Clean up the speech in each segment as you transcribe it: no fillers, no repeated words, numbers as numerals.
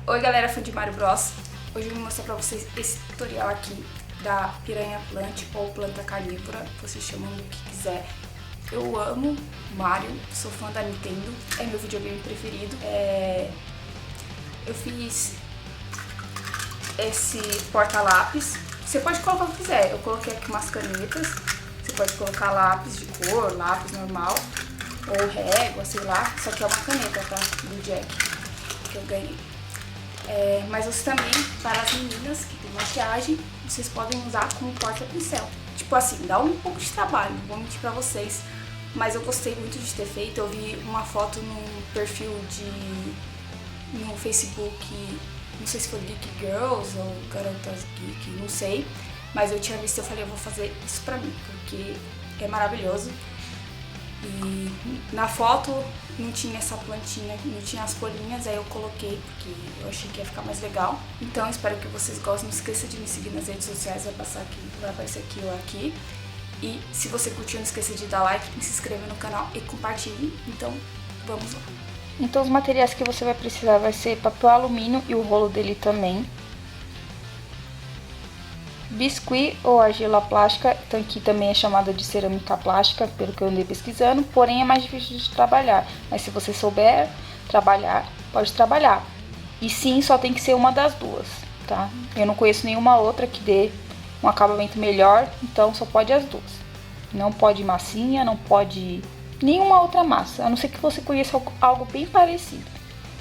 Oi galera, fã de Mario Bros. Hoje eu vou mostrar pra vocês esse tutorial aqui da Piranha Plant ou planta carnívora, vocês chamam do que quiser. Eu amo Mario, sou fã da Nintendo, é meu videogame preferido. Eu fiz esse porta-lápis, você pode colocar o que quiser. Eu coloquei aqui umas canetas, você pode colocar lápis de cor, lápis normal, ou régua, sei lá. Isso aqui é uma caneta, tá? Do Jack, que eu ganhei. Mas você também, para as meninas que tem maquiagem, vocês podem usar como porta-pincel. Tipo assim, dá um pouco de trabalho, não vou mentir pra vocês, mas eu gostei muito de ter feito. Eu vi uma foto no perfil no Facebook, não sei se foi Geek Girls ou Garotas Geek, não sei, mas eu tinha visto e eu falei, eu vou fazer isso pra mim, porque é maravilhoso. E na foto não tinha essa plantinha, não tinha as folhinhas, aí eu coloquei porque eu achei que ia ficar mais legal. Então espero que vocês gostem, não esqueça de me seguir nas redes sociais, vai aparecer aqui ou aqui. E se você curtiu, não esqueça de dar like, se inscrever no canal e compartilhe. Então vamos lá. Então os materiais que você vai precisar vai ser papel alumínio e o rolo dele também. Biscuit ou argila plástica, então aqui também é chamada de cerâmica plástica, pelo que eu andei pesquisando, porém é mais difícil de trabalhar, mas se você souber trabalhar, pode trabalhar. E sim, só tem que ser uma das duas, tá? Eu não conheço nenhuma outra que dê um acabamento melhor, então só pode as duas. Não pode massinha, não pode nenhuma outra massa, a não ser que você conheça algo bem parecido.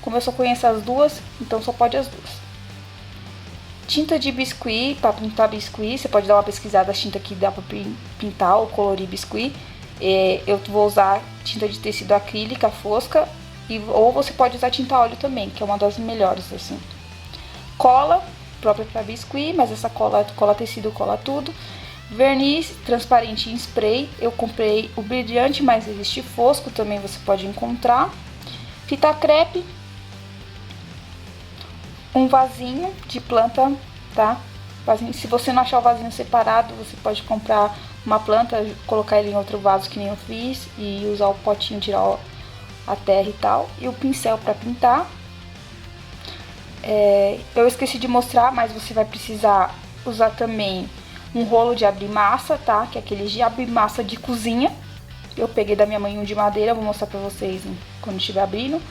Como eu só conheço as duas, então só pode as duas. Tinta de biscuit, para pintar biscuit, você pode dar uma pesquisada, a tinta que dá para pintar ou colorir biscuit. Eu vou usar tinta de tecido acrílica fosca, ou você pode usar tinta óleo também, que é uma das melhores, assim. Cola, própria para biscuit, mas essa cola tecido, cola tudo. Verniz transparente em spray, eu comprei o brilhante, mas existe fosco, também você pode encontrar. Fita crepe. Um vasinho de planta, tá? Se você não achar o vasinho separado, você pode comprar uma planta, colocar ele em outro vaso que nem eu fiz e usar o potinho, tirar a terra e tal. E o pincel para pintar. Eu esqueci de mostrar, mas você vai precisar usar também um rolo de abrir massa, tá? Que é aquele de abrir massa de cozinha. Eu peguei da minha mãe um de madeira, vou mostrar pra vocês quando estiver abrindo.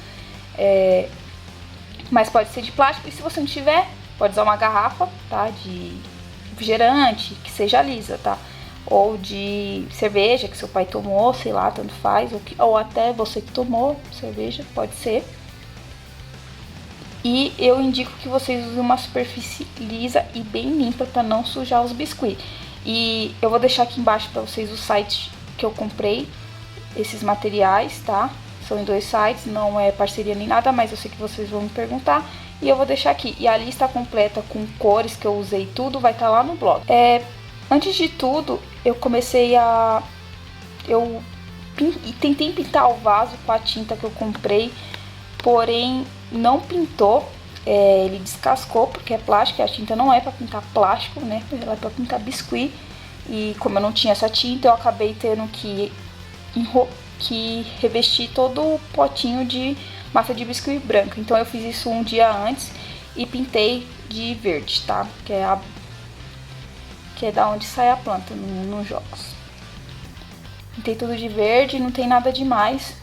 Mas pode ser de plástico, e se você não tiver, pode usar uma garrafa, tá, de refrigerante, que seja lisa, tá, ou de cerveja que seu pai tomou, sei lá, tanto faz, ou até você que tomou cerveja, pode ser. E eu indico que vocês usem uma superfície lisa e bem limpa para não sujar os biscuits. E eu vou deixar aqui embaixo para vocês o site que eu comprei esses materiais, tá? São em 2 sites, não é parceria nem nada, mas eu sei que vocês vão me perguntar. E eu vou deixar aqui. E a lista completa com cores que eu usei, tudo vai estar lá no blog. Antes de tudo, eu tentei pintar o vaso com a tinta que eu comprei, porém não pintou. Ele descascou porque é plástico, e a tinta não é para pintar plástico, né? Ela é para pintar biscuit. E como eu não tinha essa tinta, eu acabei tendo que revestir todo o potinho de massa de biscuit branca. Então eu fiz isso um dia antes e pintei de verde, tá? Que é da onde sai a planta nos jogos. Pintei tudo de verde, não tem nada demais.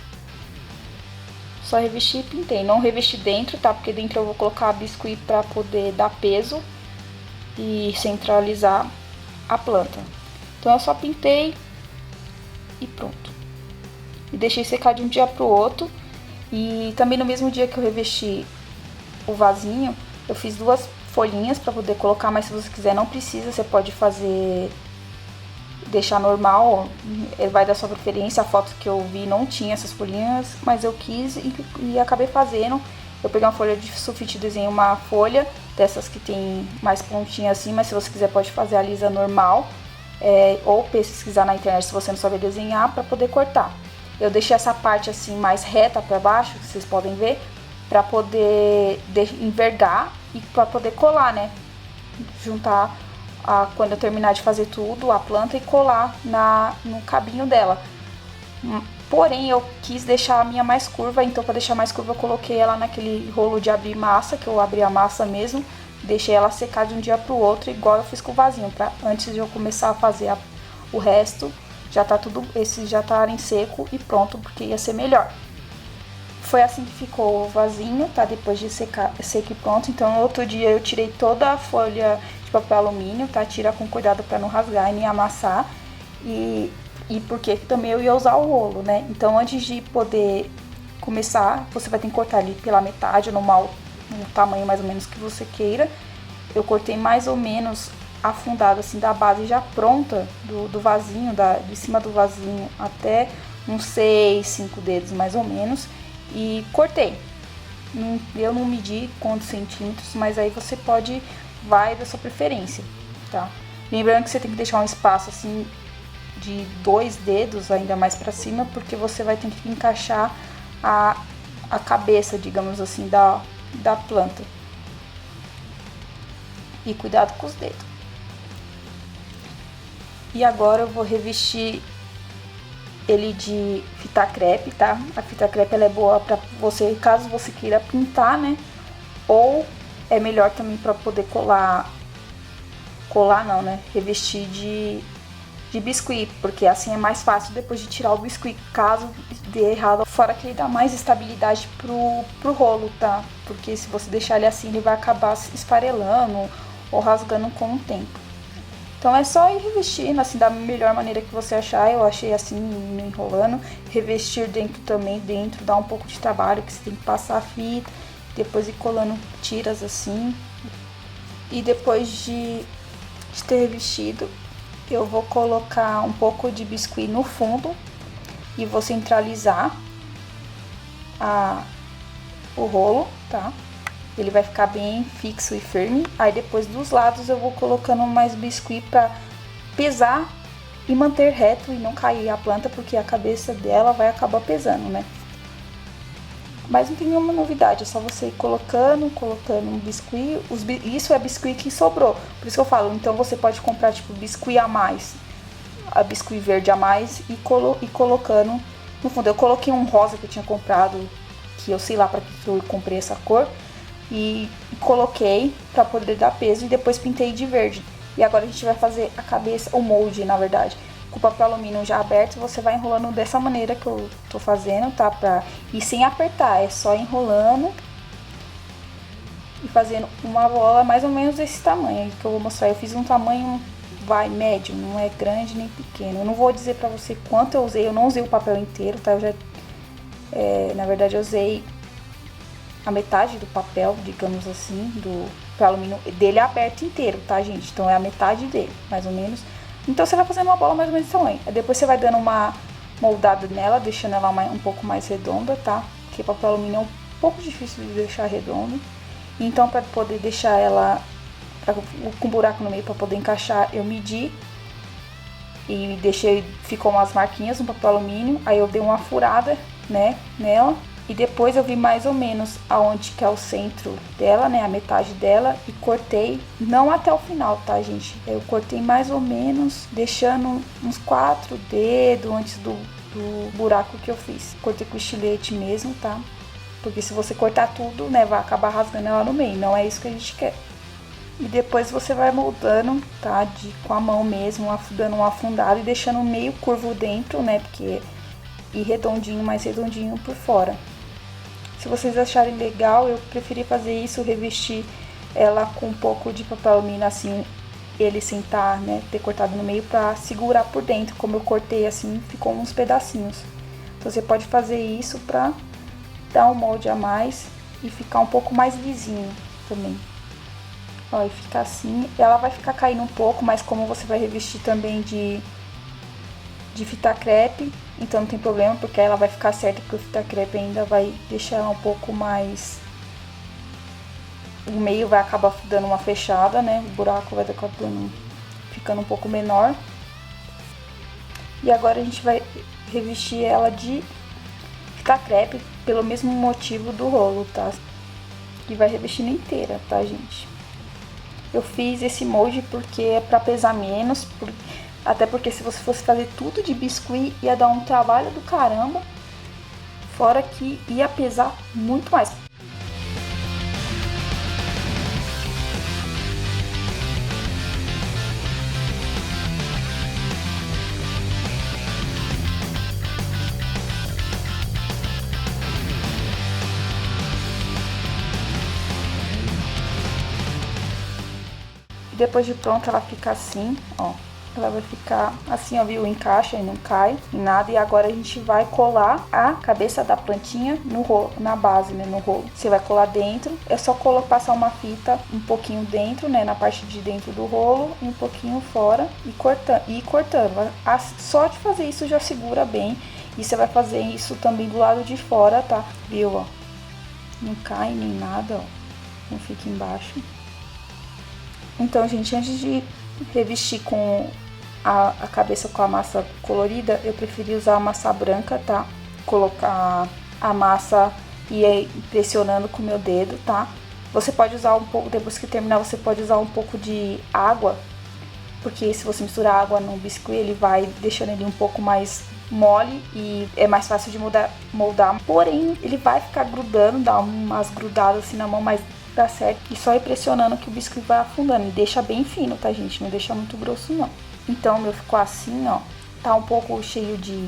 Só revesti e pintei. Não revesti dentro, tá? Porque dentro eu vou colocar biscuit pra poder dar peso e centralizar a planta. Então eu só pintei e pronto. E deixei secar de um dia pro outro. E também no mesmo dia que eu revesti o vasinho, eu fiz 2 folhinhas para poder colocar, mas se você quiser não precisa, você pode deixar normal, vai dar sua preferência. A foto que eu vi não tinha essas folhinhas, mas eu quis e acabei fazendo. Eu peguei uma folha de sulfite, desenhei uma folha dessas que tem mais pontinha assim, mas se você quiser pode fazer a lisa normal, ou pesquisar na internet se você não sabe desenhar para poder cortar. Eu deixei essa parte assim mais reta para baixo, que vocês podem ver, para poder envergar e para poder colar, né? Juntar quando eu terminar de fazer tudo, a planta, e colar no cabinho dela. Porém, eu quis deixar a minha mais curva, então para deixar mais curva eu coloquei ela naquele rolo de abrir massa, que eu abri a massa mesmo. Deixei ela secar de um dia pro outro, igual eu fiz com o vasinho, pra antes de eu começar a fazer o resto, já tá tudo, esses já estarem seco e pronto, porque ia ser melhor. Foi assim que ficou o vasinho, tá? Depois de secar, seco e pronto. Então, no outro dia eu tirei toda a folha de papel alumínio, tá? Tira com cuidado pra não rasgar e nem amassar. E porque também eu ia usar o rolo, né? Então, antes de poder começar, você vai ter que cortar ali pela metade, no tamanho mais ou menos que você queira. Eu cortei mais ou menos afundado, assim, da base já pronta do vasinho, de cima do vasinho até uns 6, 5 dedos mais ou menos. E cortei. Eu não medi quantos centímetros, mas aí você vai da sua preferência, tá? Lembrando que você tem que deixar um espaço assim de 2 dedos, ainda mais pra cima, porque você vai ter que encaixar a cabeça, digamos assim, da planta. E cuidado com os dedos. E agora eu vou revestir ele de fita crepe, tá? A fita crepe ela é boa pra você, caso você queira pintar, né? Ou é melhor também pra poder colar não, né? Revestir de biscuit, porque assim é mais fácil depois de tirar o biscuit, caso dê errado. Fora que ele dá mais estabilidade pro rolo, tá? Porque se você deixar ele assim, ele vai acabar esfarelando ou rasgando com o tempo. Então é só ir revestindo, assim, da melhor maneira que você achar. Eu achei assim, me enrolando. Revestir dentro dá um pouco de trabalho, que você tem que passar a fita, depois ir colando tiras assim. E depois de ter revestido, eu vou colocar um pouco de biscuit no fundo e vou centralizar o rolo, tá? Ele vai ficar bem fixo e firme. Aí depois dos lados eu vou colocando mais biscuit pra pesar e manter reto e não cair a planta, porque a cabeça dela vai acabar pesando, né? Mas não tem nenhuma novidade, é só você ir colocando um biscuit. Isso é biscuit que sobrou, por isso que eu falo, então você pode comprar tipo biscuit a mais, a biscuit verde a mais e colocando no fundo. Eu coloquei um rosa que eu tinha comprado, que eu sei lá pra que eu comprei essa cor, e coloquei pra poder dar peso e depois pintei de verde. E agora a gente vai fazer a cabeça, o molde na verdade. Com o papel alumínio já aberto, você vai enrolando dessa maneira que eu tô fazendo, tá? E sem apertar, é só enrolando e fazendo uma bola mais ou menos desse tamanho que eu vou mostrar. Eu fiz um tamanho, médio, não é grande nem pequeno. Eu não vou dizer pra você quanto eu usei, eu não usei o papel inteiro, tá? Na verdade eu usei a metade do papel, digamos assim, do papel alumínio dele aberto inteiro, tá, gente? Então é a metade dele, mais ou menos. Então você vai fazendo uma bola mais ou menos desse tamanho. Aí depois você vai dando uma moldada nela, deixando ela um pouco mais redonda, tá? Porque papel alumínio é um pouco difícil de deixar redondo. Então para poder deixar ela com buraco no meio para poder encaixar, eu medi e ficou umas marquinhas no papel alumínio. Aí eu dei uma furada, né, nela. E depois eu vi mais ou menos aonde que é o centro dela, né, a metade dela, e cortei, não até o final, tá, gente? Eu cortei mais ou menos, deixando uns 4 dedos antes do buraco que eu fiz. Cortei com estilete mesmo, tá? Porque se você cortar tudo, né, vai acabar rasgando ela no meio, não é isso que a gente quer. E depois você vai moldando, tá, com a mão mesmo, dando um afundado e deixando meio curvo dentro, né, porque e redondinho, mais redondinho por fora. Se vocês acharem legal, eu preferi fazer isso, revestir ela com um pouco de papel alumínio, assim, ele sentar, né, ter cortado no meio pra segurar por dentro, como eu cortei assim, ficou uns pedacinhos. Então você pode fazer isso pra dar um molde a mais e ficar um pouco mais lisinho também. Ó, e fica assim, ela vai ficar caindo um pouco, mas como você vai revestir também de fita crepe, então não tem problema, porque ela vai ficar certa, porque o fita crepe ainda vai deixar ela um pouco mais... O meio vai acabar dando uma fechada, né? O buraco vai ficando um pouco menor. E agora a gente vai revestir ela de fita crepe, pelo mesmo motivo do rolo, tá? E vai revestindo inteira, tá, gente? Eu fiz esse molde porque é pra pesar menos, Até porque se você fosse fazer tudo de biscuit, ia dar um trabalho do caramba. Fora que ia pesar muito mais. E depois de pronto ela fica assim, ó. Ela vai ficar assim, ó, viu? Encaixa e não cai em nada. E agora a gente vai colar a cabeça da plantinha no rolo, na base, né? No rolo. Você vai colar dentro. É só passar uma fita um pouquinho dentro, né? Na parte de dentro do rolo e um pouquinho fora e cortando. Só de fazer isso já segura bem. E você vai fazer isso também do lado de fora, tá? Viu, ó? Não cai nem nada, ó. Não fica embaixo. Então, gente, antes de revestir com a cabeça com a massa colorida, eu preferi usar a massa branca, tá? Colocar a massa e ir pressionando com o meu dedo, tá? Você pode usar um pouco, depois que terminar, você pode usar um pouco de água, porque se você misturar água no biscuit, ele vai deixando ele um pouco mais mole e é mais fácil de moldar. Porém, ele vai ficar grudando, dá umas grudadas assim na mão, mas dá certo. E só ir pressionando que o biscuit vai afundando. E deixa bem fino, tá, gente? Não deixa muito grosso, não. Então, o meu ficou assim, ó. Tá um pouco cheio de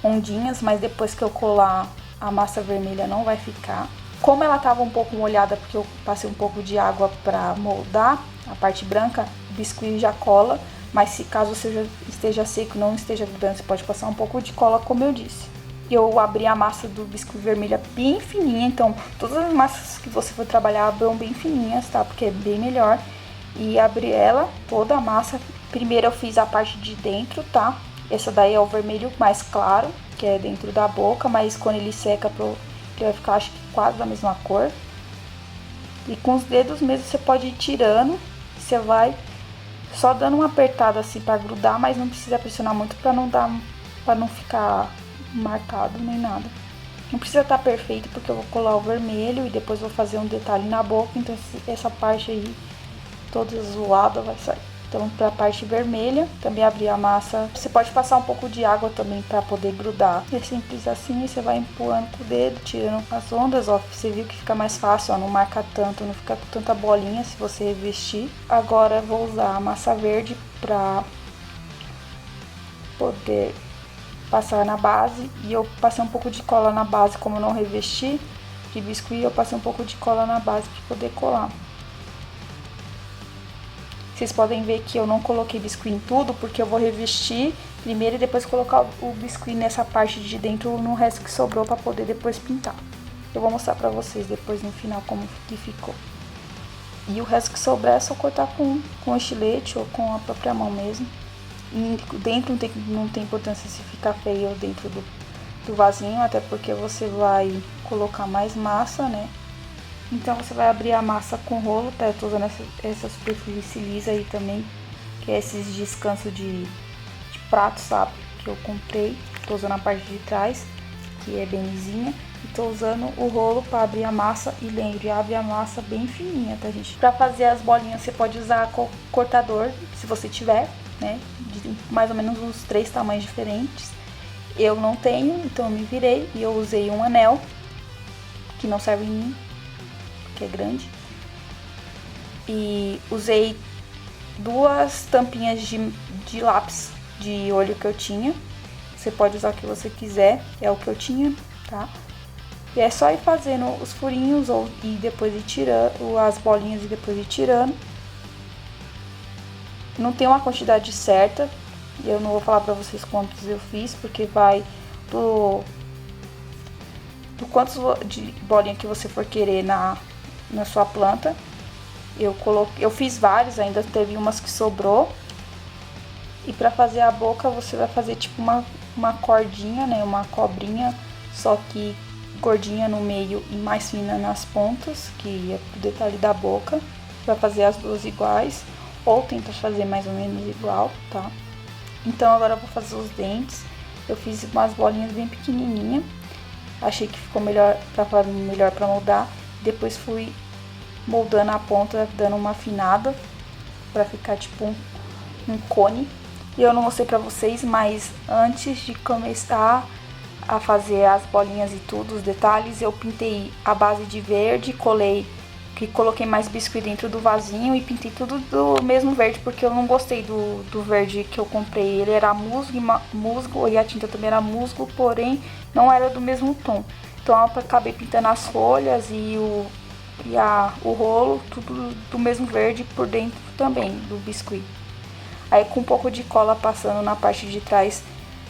ondinhas, mas depois que eu colar a massa vermelha não vai ficar. Como ela tava um pouco molhada, porque eu passei um pouco de água pra moldar a parte branca, o biscuit já cola. Mas se caso você esteja seco, não esteja grudando, você pode passar um pouco de cola, como eu disse. Eu abri a massa do biscuit vermelha bem fininha, então todas as massas que você for trabalhar abram bem fininhas, tá? Porque é bem melhor. E abri ela, toda a massa. Primeiro eu fiz a parte de dentro, tá? Essa daí é o vermelho mais claro, que é dentro da boca, mas quando ele seca, ele vai ficar, acho que quase da mesma cor. E com os dedos mesmo você pode ir tirando, você vai só dando uma apertada assim pra grudar, mas não precisa pressionar muito pra não ficar marcado nem nada. Não precisa estar perfeito, porque eu vou colar o vermelho e depois vou fazer um detalhe na boca, então essa parte aí toda zoada vai sair. Então, para a parte vermelha, também abrir a massa. Você pode passar um pouco de água também para poder grudar. É simples assim, você vai empurrando com o dedo, tirando as ondas, ó. Você viu que fica mais fácil, ó, não marca tanto, não fica com tanta bolinha se você revestir. Agora eu vou usar a massa verde para poder passar na base. E eu passei um pouco de cola na base, como eu não revesti de biscuit, eu passei um pouco de cola na base para poder colar. Vocês podem ver que eu não coloquei biscuit em tudo, porque eu vou revestir primeiro e depois colocar o biscuit nessa parte de dentro, no resto que sobrou, para poder depois pintar. Eu vou mostrar pra vocês depois no final como que ficou. E o resto que sobrar é só cortar com estilete ou com a própria mão mesmo. E dentro não tem importância se ficar feio dentro do vasinho, até porque você vai colocar mais massa, né? Então você vai abrir a massa com rolo, tá? Eu tô usando essa superfície lisa aí também, que é esses descansos de prato, sabe? Que eu comprei. Tô usando a parte de trás, que é bem lisinha. E tô usando o rolo para abrir a massa. E lembre, abre a massa bem fininha, tá, gente? Pra fazer as bolinhas você pode usar cortador, se você tiver, né? De mais ou menos uns 3 tamanhos diferentes. Eu não tenho, então eu me virei e eu usei um anel, que não serve em mim, que é grande, e usei 2 tampinhas de lápis de olho que eu tinha. Você pode usar o que você quiser, é o que eu tinha, tá? E é só ir fazendo os furinhos e depois ir tirando as bolinhas e depois ir tirando. Não tem uma quantidade certa, e eu não vou falar pra vocês quantos eu fiz, porque vai do quantos de bolinha que você for querer na sua planta. Eu fiz vários, ainda teve umas que sobrou. E pra fazer a boca você vai fazer tipo uma cordinha, né, uma cobrinha, só que gordinha no meio e mais fina nas pontas, que é pro detalhe da boca. Vai fazer as duas iguais, ou tenta fazer mais ou menos igual, tá? Então agora eu vou fazer os dentes. Eu fiz umas bolinhas bem pequenininhas, achei que ficou melhor pra moldar. Depois fui moldando a ponta, dando uma afinada pra ficar tipo um cone. E eu não mostrei pra vocês, mas antes de começar a fazer as bolinhas e tudo, os detalhes, eu pintei a base de verde, coloquei mais biscuit dentro do vasinho e pintei tudo do mesmo verde, porque eu não gostei do verde que eu comprei. Ele era musgo e a tinta também era musgo, porém não era do mesmo tom. Então eu acabei pintando as folhas e o rolo, tudo do mesmo verde por dentro também, do biscuit. Aí com um pouco de cola passando na parte de trás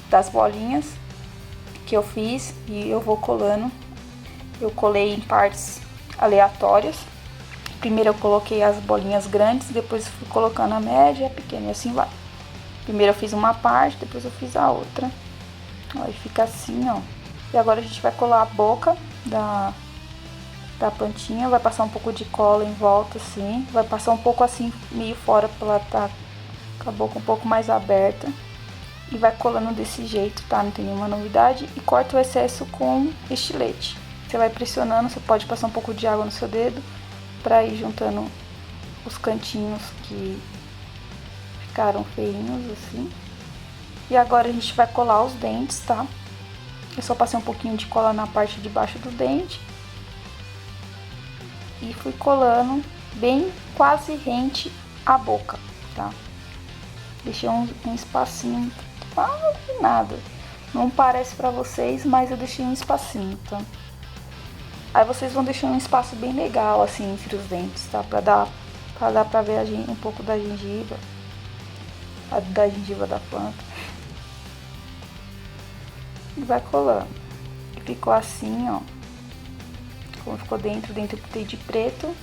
das bolinhas que eu fiz e eu vou colando. Eu colei em partes aleatórias. Primeiro eu coloquei as bolinhas grandes, depois fui colocando a média e a pequena, e assim vai. Primeiro eu fiz uma parte, depois eu fiz a outra. Aí fica assim, ó. E agora a gente vai colar a boca da plantinha, vai passar um pouco de cola em volta, assim. Vai passar um pouco assim, meio fora, pra ela tá com a boca um pouco mais aberta. E vai colando desse jeito, tá? Não tem nenhuma novidade. E corta o excesso com estilete. Você vai pressionando, você pode passar um pouco de água no seu dedo pra ir juntando os cantinhos que ficaram feinhos, assim. E agora a gente vai colar os dentes, tá? Eu só passei um pouquinho de cola na parte de baixo do dente. E fui colando bem quase rente à boca, tá? Deixei um espacinho, quase nada. Não parece pra vocês, mas eu deixei um espacinho, tá? Aí vocês vão deixando um espaço bem legal, assim, entre os dentes, tá? Pra dar pra ver um pouco da gengiva. Da gengiva da planta. E vai colando. E ficou assim, ó. Como ficou dentro eu pintei de preto.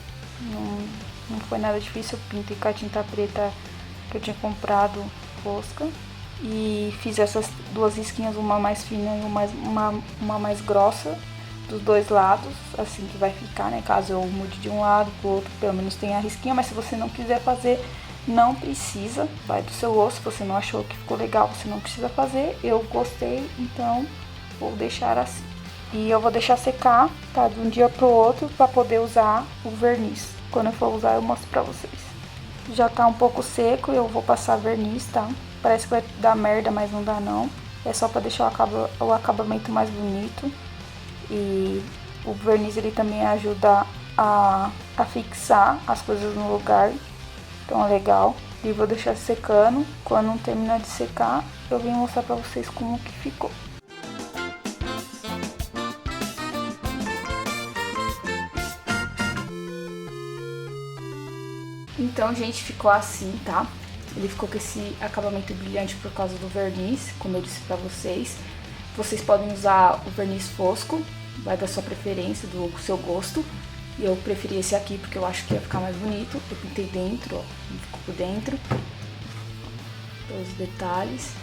Não foi nada difícil, eu pintei com a tinta preta que eu tinha comprado fosca. E fiz essas duas risquinhas, uma mais fina e uma mais grossa, dos dois lados, assim que vai ficar, né? Caso eu mude de um lado pro outro, pelo menos tem a risquinha, mas se você não quiser fazer, não precisa, vai do seu gosto. Se você não achou que ficou legal, você não precisa fazer. Eu gostei, então vou deixar assim. E eu vou deixar secar, tá? De um dia pro outro, pra poder usar o verniz. Quando eu for usar, eu mostro pra vocês. Já tá um pouco seco, eu vou passar verniz, tá? Parece que vai dar merda, mas não dá não. É só pra deixar o acabamento mais bonito. E o verniz, ele também ajuda a fixar as coisas no lugar. Então é legal. E vou deixar secando. Quando terminar de secar, eu venho mostrar pra vocês como que ficou. Então, gente, ficou assim, tá? Ele ficou com esse acabamento brilhante por causa do verniz, como eu disse pra vocês. Vocês podem usar o verniz fosco, vai da sua preferência, do seu gosto. E eu preferi esse aqui porque eu acho que ia ficar mais bonito. Eu pintei dentro, ó, ficou por dentro. Os detalhes.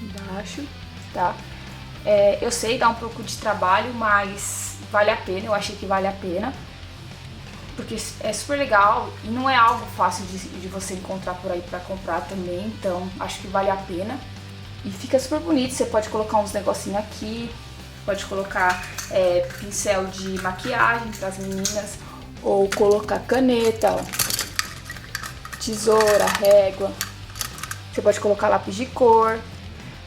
Embaixo, tá? Eu sei, dá um pouco de trabalho, mas vale a pena, eu achei que vale a pena. Porque é super legal e não é algo fácil de você encontrar por aí pra comprar também, então acho que vale a pena. E fica super bonito, você pode colocar uns negocinhos aqui, pode colocar pincel de maquiagem pras meninas, ou colocar caneta, ó, tesoura, régua, você pode colocar lápis de cor,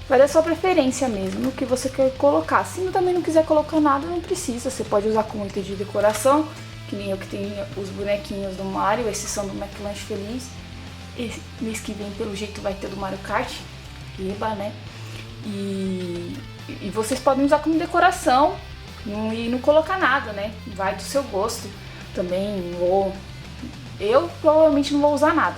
vai da sua preferência mesmo, no que você quer colocar. Se também não quiser colocar nada, não precisa, você pode usar como item de decoração, que nem eu que tenho os bonequinhos do Mario, esses são do McLanche Feliz. Esse mês que vem, pelo jeito, vai ter do Mario Kart, Eba, né? E vocês podem usar como decoração e não colocar nada, né? Vai do seu gosto também. Eu provavelmente não vou usar nada.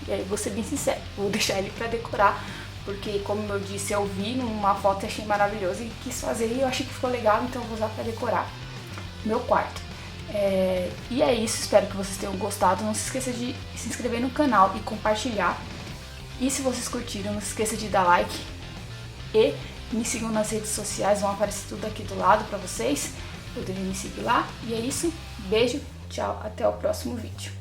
E aí, vou ser bem sincero, vou deixar ele pra decorar, porque, como eu disse, eu vi numa foto e achei maravilhoso e quis fazer e eu achei que ficou legal, então eu vou usar pra decorar meu quarto. E é isso, espero que vocês tenham gostado. Não se esqueça de se inscrever no canal e compartilhar. E se vocês curtiram, não se esqueça de dar like e me sigam nas redes sociais, vão aparecer tudo aqui do lado pra vocês poderem me seguir lá. E é isso, beijo, tchau, até o próximo vídeo.